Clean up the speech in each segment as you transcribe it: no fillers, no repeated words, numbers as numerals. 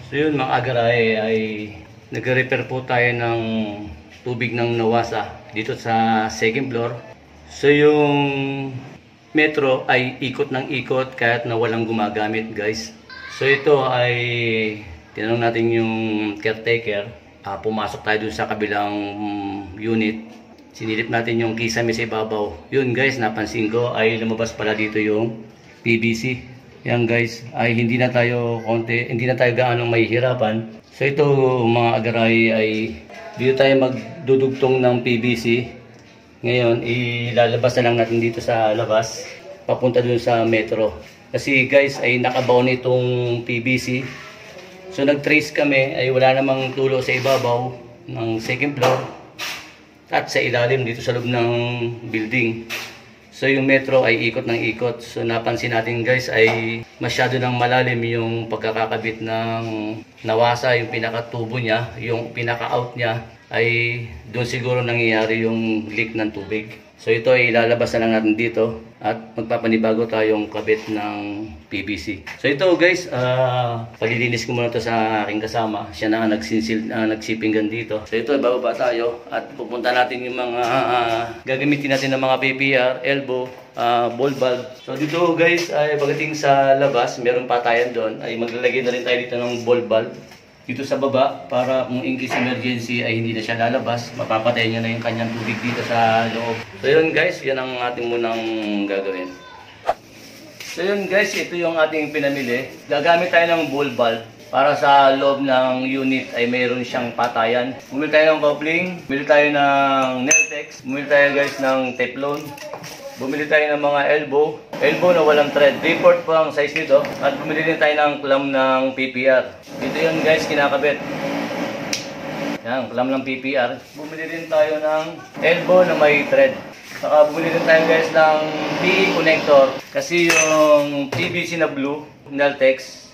So yun mga agaray, ay nagre-repair po tayo ng tubig ng Nawasa dito sa second floor. So yung metro ay ikot ng ikot kahit na walang gumagamit guys. So ito ay tinanong natin yung caretaker, pumasok tayo dun sa kabilang unit. Sinilip natin yung kisame sa ibabaw. Yun guys, napansin ko ay lumabas pala dito yung PVC. Yan guys, ay hindi na tayo gaano mahihirapan. So ito mga agaray ay dito tayo magdudugtong ng PVC. Ngayon, ilalabas na lang natin dito sa labas, papunta dun sa metro. Kasi guys, ay nakabaon itong PVC. So nag-trace kami, ay wala namang tulo sa ibabaw ng second floor at sa ilalim dito sa loob ng building. So yung metro ay ikot ng ikot. So napansin natin guys ay masyado nang malalim yung pagkakakabit ng Nawasa, yung pinakatubo niya, yung pinaka-out niya ay doon siguro nangyayari yung leak ng tubig. So ito ay ilalabas na lang natin dito at magpapanibago tayong kabit ng PVC. So ito guys, palilinis ko muna to sa aking kasama. Siya na nagsipinggan dito. So ito, bababa tayo at pupunta natin yung mga gagamitin natin ng mga PPR, elbow, ball valve. So dito guys, ay pagdating sa labas, meron patayan doon, ay maglalagay na rin tayo dito ng ball valve dito sa baba para kung in case emergency ay hindi na siya lalabas, mapapatay niya na yung kanyang tubig dito sa loob. So yun guys, yan ang ating munang gagawin. So yun guys, ito yung ating pinamili. Gagamit tayo ng ball valve para sa loob ng unit ay mayroon siyang patayan. Bumili tayo ng coupling, bumili tayo ng Neltex, bumili tayo guys ng Teflon. Bumili tayo ng mga elbow na walang thread. 3/4 po ang size nito. At bumili din tayo ng clamp ng PPR. Dito yun guys, kinakabit. Yan, clamp ng PPR. Bumili din tayo ng elbow na may thread. Saka bumili din tayo guys ng PE connector. Kasi yung PVC na blue, Neltex,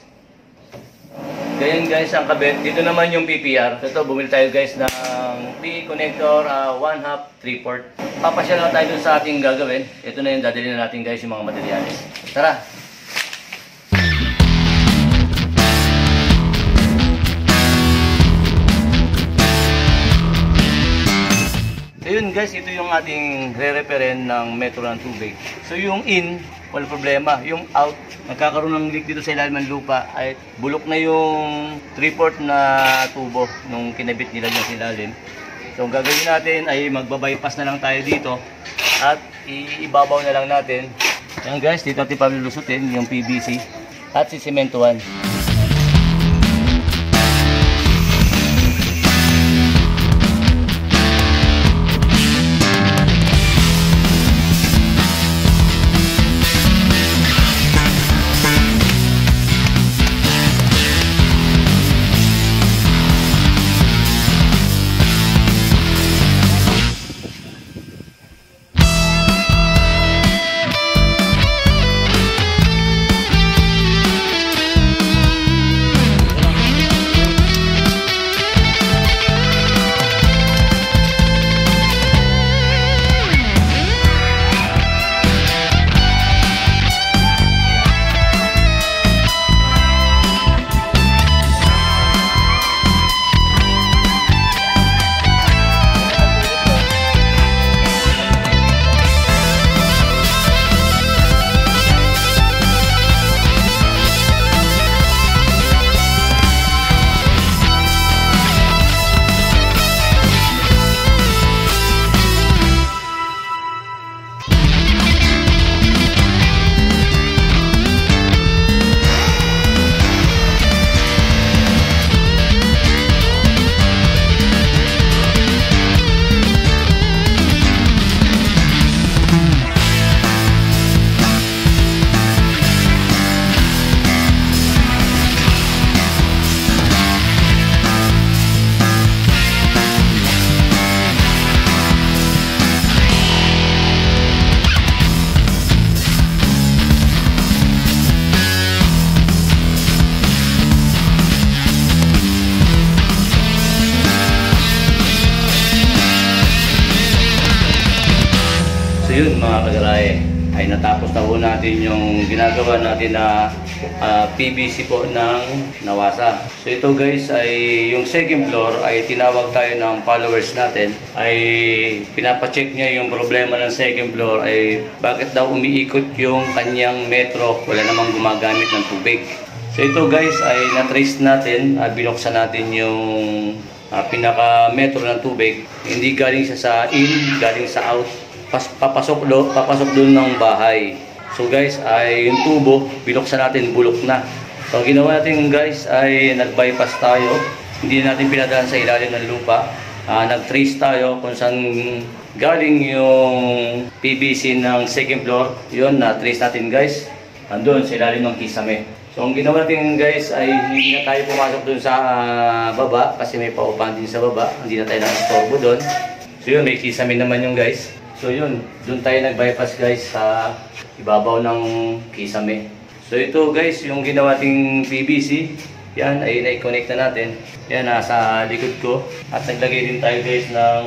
ganyan guys ang kabit. Dito naman yung PPR. Ito, bumili tayo guys ng PE connector 1/2, 3/4. Papasya lang tayo dun sa ating gagawin. Ito na yung dadalhin natin guys, yung mga materyales. Tara! So yun guys, ito yung ating re-repairin ng metro ng tubig. So yung in, wala problema. Yung out, nagkakaroon ng leak dito sa ilalim ng lupa ay bulok na yung 3/4 na tubo nung kinabit nila dyan sa ilalim. So ang gagawin natin ay magbabypass na lang tayo dito at iibabaw na lang natin. Yan guys, dito natin palulusutin yung PVC at sisimentuhan. mga kagarahe, ay natapos na po natin yung ginagawa natin na PVC po ng Nawasa. So ito guys ay yung second floor ay tinawag tayo ng followers natin, ay pinapacheck niya yung problema ng second floor ay bakit daw umiikot yung kanyang metro, wala namang gumagamit ng tubig. So ito guys ay na-trace natin, binuksan natin yung pinaka metro ng tubig. Hindi galing siya sa in, galing sa out. Papasok doon ng bahay. So guys ay yung tubo, binuksan natin, bulok na. So ginawa natin guys ay nag-bypass tayo. Hindi natin pinadaan sa ilalim ng lupa. Nag-trace tayo kung saan galing yung PVC ng second floor. Yun, na-trace natin guys. Andun sa ilalim ng kisame. So ang ginawa natin guys ay hindi na tayo pumasok dun sa baba kasi may paupahan din sa baba. Hindi na tayo nang-istorbo dun. So yun, may kisame naman yung guys. So yun, dun tayo nag-bypass guys sa ibabaw ng kisame. So ito guys, yung ginawa nating PVC, yan ay na-connect na natin. Yan, nasa likod ko. At naglagay din tayo guys ng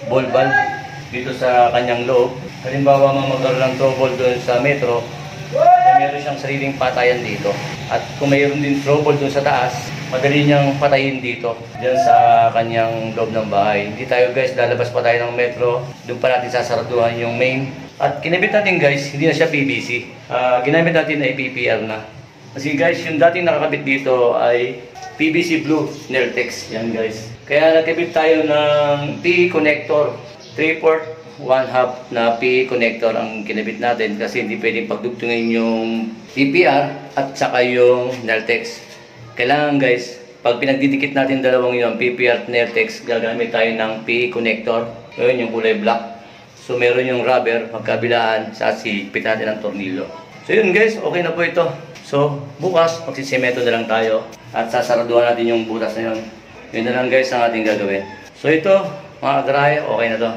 ball valve dito sa kanyang loob. Halimbawa magkaroon ng trouble dun sa metro, meron siyang sariling patayan dito. At kung mayroon din trouble dun sa taas, madali niyang patayin dito, dyan sa kanyang loob ng bahay. Hindi tayo guys, lalabas pa tayo ng metro, doon pa natin sasaraduhan yung main. At kinabit natin guys, hindi na siya PVC. Ginamit natin ay PPR na. Kasi guys, yung dating nakakabit dito ay PVC Blue Nertex. Yan guys. Kaya nakabit tayo ng PE connector. 3/4 1/2 na PE connector ang kinabit natin kasi hindi pwedeng pagdugtungin yung PPR at saka yung Nertex. Kailangan guys, pag pinagdidikit natin dalawang yun, PPR at Nertex, gagamit tayo ng PE connector. Yun yung kulay black. So meron yung rubber, magkabilaan, sa silipit natin ng tornilyo. So yun guys, okay na po ito. So bukas, magsisemento na lang tayo at sasaraduhan natin yung butas na yun. Yun na lang guys ang ating gagawin. So ito, mga kagarahe, okay na to.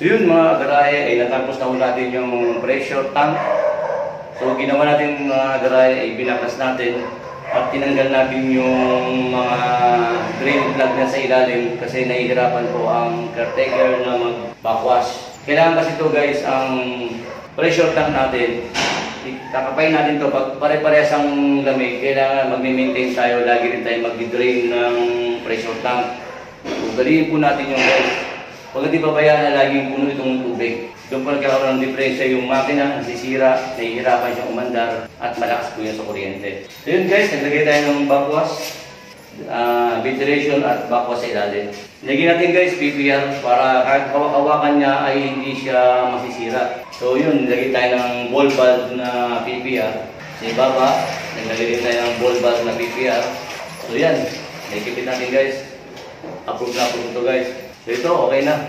So yun mga agarahe, ay natapos na ho natin yung pressure tank. So ginawa natin mga agarahe ay binakas natin at tinanggal natin yung mga drain plug na sa ilalim kasi nahihirapan po ang caretaker na mag-backwash. Kailangan kasi ito guys, ang pressure tank natin, kakapain natin ito pag pare-parehas ang lamig, kailangan mag-maintain tayo, lagi rin tayo mag-drain ng pressure tank. So galiin po natin yung guys. Huwag natin pabayaan na laging puno itong tubig. Doon po nagkakaroon ng diferensya yung makina, nasisira, nahihirapan siyang umandar, at malakas po yan sa kuryente. So yun guys, naglagay tayo ng backwash, ventilation at backwash sa ilalim. Lagyan natin guys PPR para kahit hawak-hawakan niya ay hindi siya masisira. So yun, nilagay tayo ng ball valve na PPR. Sa ibaba, naglagay din tayo ng ball valve na PPR. So yan, nakikipit natin guys. Approve na approve ito guys. So ito, okay na.